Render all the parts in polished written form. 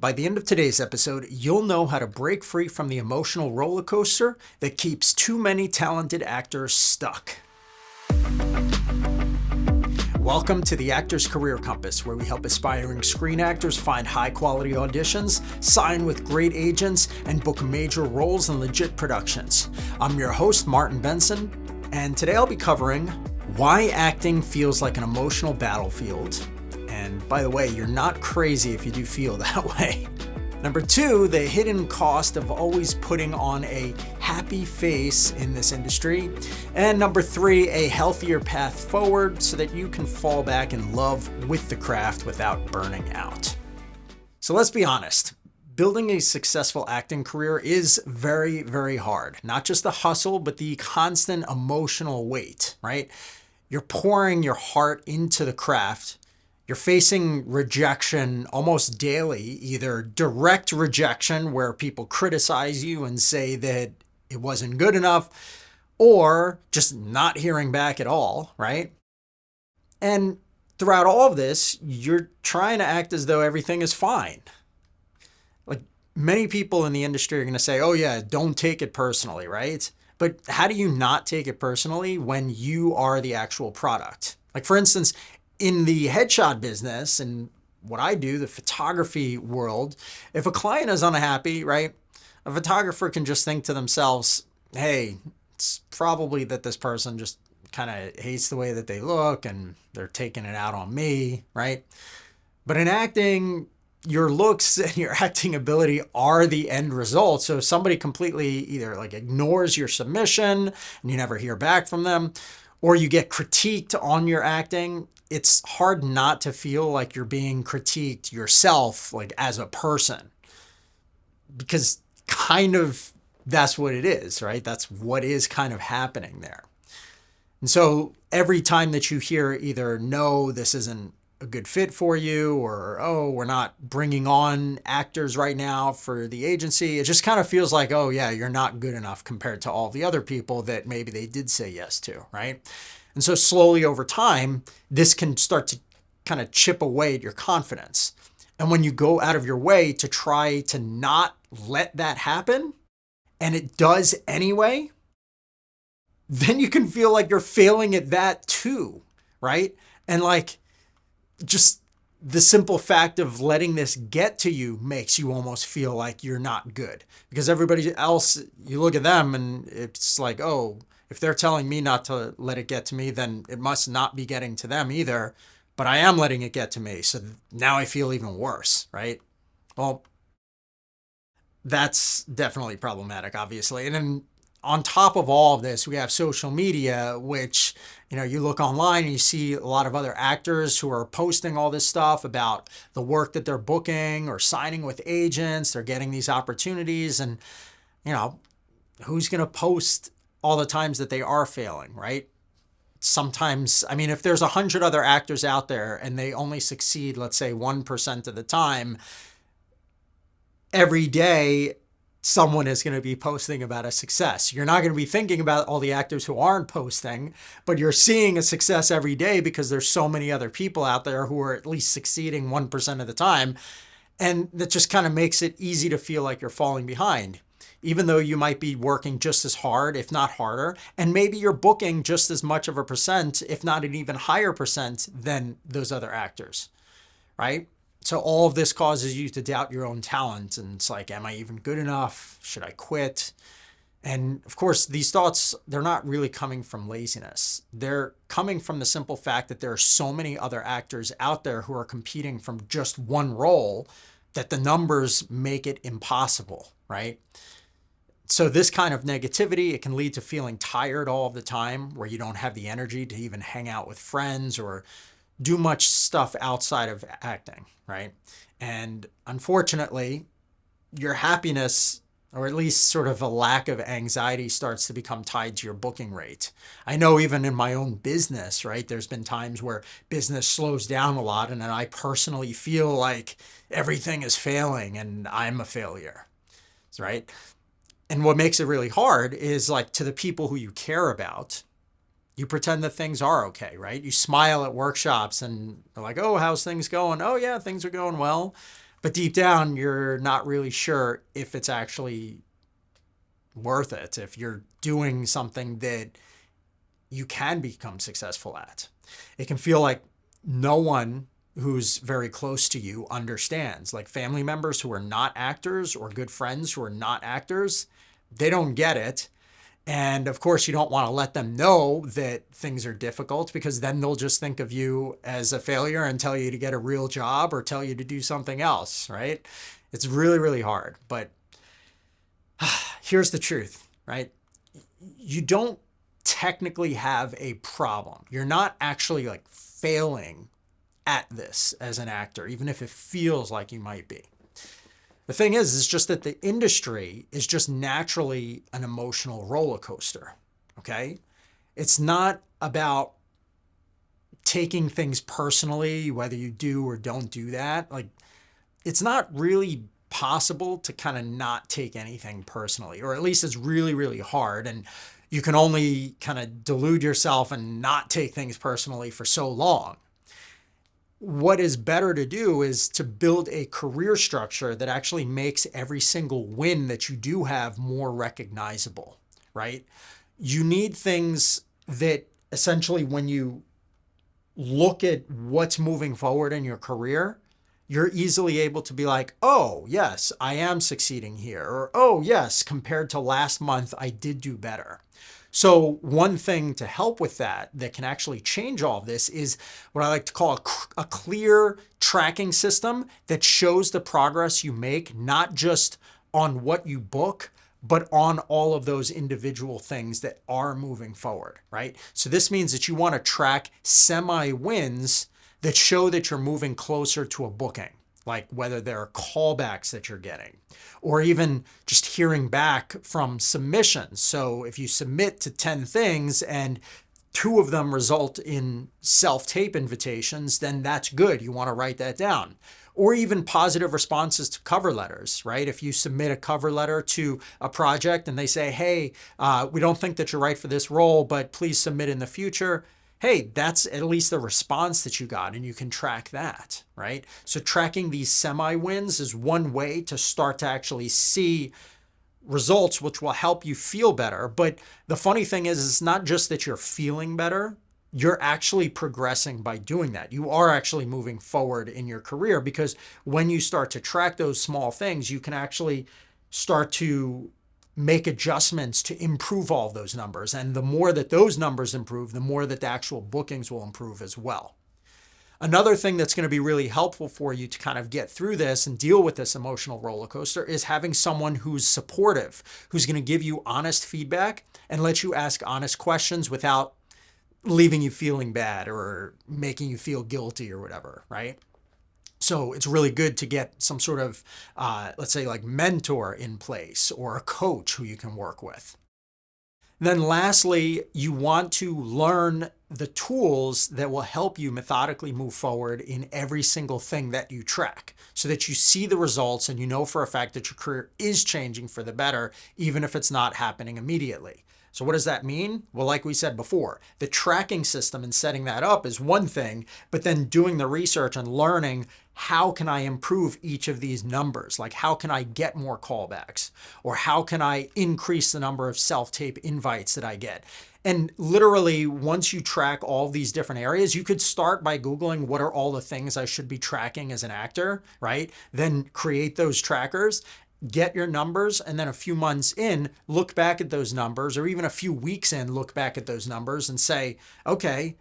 By the end of today's episode, you'll know how to break free from the emotional roller coaster that keeps too many talented actors stuck. Welcome to the Actor's Career Compass, where we help aspiring screen actors find high-quality auditions, sign with great agents, and book major roles in legit productions. I'm your host, Martin Benson, and today I'll be covering why acting feels like an emotional battlefield. And by the way, you're not crazy if you do feel that way. Number two, the hidden cost of always putting on a happy face in this industry. And number three, a healthier path forward so that you can fall back in love with the craft without burning out. So let's be honest. Building a successful acting career is very, very hard. Not just the hustle, but the constant emotional weight, right? You're pouring your heart into the craft. You're facing rejection almost daily, either direct rejection where people criticize you and say that it wasn't good enough, or just not hearing back at all, right? And throughout all of this, you're trying to act as though everything is fine. Like many people in the industry are going to say, oh yeah, don't take it personally, right? But how do you not take it personally when you are the actual product? Like for instance, in the headshot business and what I do, the photography world, if a client is unhappy, right, a photographer can just think to themselves, hey, it's probably that this person just kind of hates the way that they look and they're taking it out on me, right? But in acting, your looks and your acting ability are the end result. So if somebody completely either like ignores your submission and you never hear back from them, or you get critiqued on your acting, it's hard not to feel like you're being critiqued yourself, like as a person, because kind of that's what it is, right? That's what is kind of happening there. And so every time that you hear either, no, this isn't a good fit for you, or, oh, we're not bringing on actors right now for the agency, it just kind of feels like, oh yeah, you're not good enough compared to all the other people that maybe they did say yes to, right? And so slowly over time, this can start to kind of chip away at your confidence. And when you go out of your way to try to not let that happen, and it does anyway, then you can feel like you're failing at that too, right? And like just the simple fact of letting this get to you makes you almost feel like you're not good, because everybody else, you look at them and it's like, oh, if they're telling me not to let it get to me, then it must not be getting to them either. But I am letting it get to me. So now I feel even worse, right? Well, that's definitely problematic, obviously. And then on top of all of this, we have social media, which, you look online and you see a lot of other actors who are posting all this stuff about the work that they're booking or signing with agents. They're getting these opportunities, and, who's going to post all the times that they are failing, right? Sometimes, if there's 100 other actors out there and they only succeed, let's say 1% of the time, every day someone is going to be posting about a success. You're not going to be thinking about all the actors who aren't posting, but you're seeing a success every day because there's so many other people out there who are at least succeeding 1% of the time. And that just kind of makes it easy to feel like you're falling behind, even though you might be working just as hard, if not harder, and maybe you're booking just as much of a percent, if not an even higher percent than those other actors, right? So all of this causes you to doubt your own talent, and it's like, am I even good enough? Should I quit? And of course, these thoughts, they're not really coming from laziness. They're coming from the simple fact that there are so many other actors out there who are competing from just one role that the numbers make it impossible, right? So this kind of negativity, it can lead to feeling tired all of the time, where you don't have the energy to even hang out with friends or do much stuff outside of acting, right? And unfortunately, your happiness, or at least sort of a lack of anxiety, starts to become tied to your booking rate. I know even in my own business, right, there's been times where business slows down a lot, and then I personally feel like everything is failing and I'm a failure, right? And what makes it really hard is, like, to the people who you care about, you pretend that things are okay, right? You smile at workshops and they're like, oh, how's things going? Oh yeah, things are going well. but deep down, you're not really sure if it's actually worth it, if you're doing something that you can become successful at. It can feel like no one who's very close to you understands. Like family members who are not actors or good friends who are not actors, they don't get it. And of course, you don't want to let them know that things are difficult, because then they'll just think of you as a failure and tell you to get a real job or tell you to do something else, right? It's really, really hard. But here's the truth, right? You don't technically have a problem. You're not actually like failing at this as an actor, even if it feels like you might be. The thing is, it's just that the industry is just naturally an emotional roller coaster, okay? It's not about taking things personally, whether you do or don't do that. Like, it's not really possible to kind of not take anything personally, or at least it's really, really hard. And you can only kind of delude yourself and not take things personally for so long. What is better to do is to build a career structure that actually makes every single win that you do have more recognizable, right? You need things that essentially, when you look at what's moving forward in your career, you're easily able to be like, oh, yes, I am succeeding here. Or, oh, yes, compared to last month, I did do better. So one thing to help with that can actually change all of this is what I like to call a clear tracking system that shows the progress you make, not just on what you book, but on all of those individual things that are moving forward, right? So this means that you want to track semi-wins that show that you're moving closer to a booking, like whether there are callbacks that you're getting, or even just hearing back from submissions. So if you submit to 10 things and 2 of them result in self-tape invitations, then that's good. You want to write that down. Or even positive responses to cover letters, right? If you submit a cover letter to a project and they say, hey, we don't think that you're right for this role, but please submit in the future. Hey, that's at least the response that you got, and you can track that, right? So tracking these semi-wins is one way to start to actually see results, which will help you feel better. But the funny thing is, it's not just that you're feeling better, you're actually progressing by doing that. You are actually moving forward in your career, because when you start to track those small things, you can actually start to make adjustments to improve all of those numbers. And the more that those numbers improve, the more that the actual bookings will improve as well. Another thing that's going to be really helpful for you to kind of get through this and deal with this emotional roller coaster is having someone who's supportive, who's going to give you honest feedback and let you ask honest questions without leaving you feeling bad or making you feel guilty or whatever, right? So it's really good to get some sort of, let's say, like mentor in place, or a coach who you can work with. Then lastly, you want to learn the tools that will help you methodically move forward in every single thing that you track, so that you see the results and you know for a fact that your career is changing for the better, even if it's not happening immediately. So what does that mean? Well, like we said before, the tracking system and setting that up is one thing, but then doing the research and learning, how can I improve each of these numbers? Like, how can I get more callbacks? Or how can I increase the number of self-tape invites that I get? And literally, once you track all these different areas, you could start by Googling what are all the things I should be tracking as an actor, right? Then create those trackers, get your numbers, and then a few months in, look back at those numbers, or even a few weeks in, look back at those numbers and say, okay,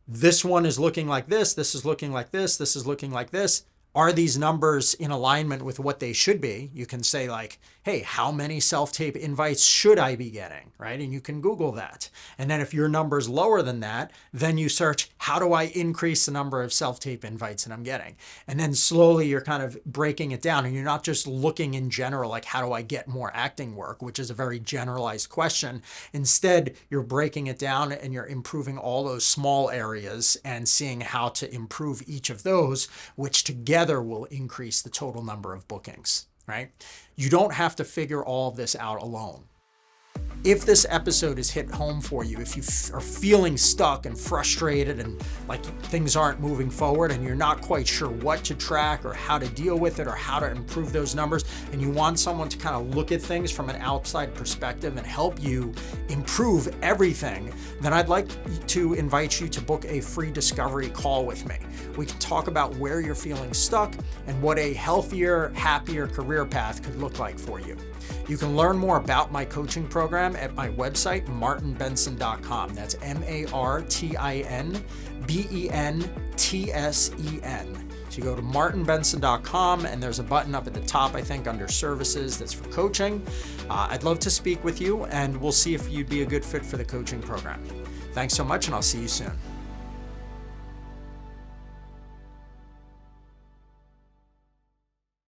this one is looking like this is looking like this is looking like this. Are these numbers in alignment with what they should be? You can say like, hey, how many self-tape invites should I be getting, right? And you can Google that. And then if your number's lower than that, then you search, how do I increase the number of self-tape invites that I'm getting? And then slowly you're kind of breaking it down, and you're not just looking in general, like, how do I get more acting work, which is a very generalized question. Instead, you're breaking it down and you're improving all those small areas and seeing how to improve each of those, which together will increase the total number of bookings, right? You don't have to figure all of this out alone. If this episode has hit home for you, if you are feeling stuck and frustrated and like things aren't moving forward and you're not quite sure what to track or how to deal with it or how to improve those numbers, and you want someone to kind of look at things from an outside perspective and help you improve everything, then I'd like to invite you to book a free discovery call with me. We can talk about where you're feeling stuck and what a healthier, happier career path could look like for you. You can learn more about my coaching program at my website, martinbenson.com. That's MartinBensen. So you go to martinbenson.com and there's a button up at the top, I think, under services that's for coaching. I'd love to speak with you and we'll see if you'd be a good fit for the coaching program. Thanks so much and I'll see you soon.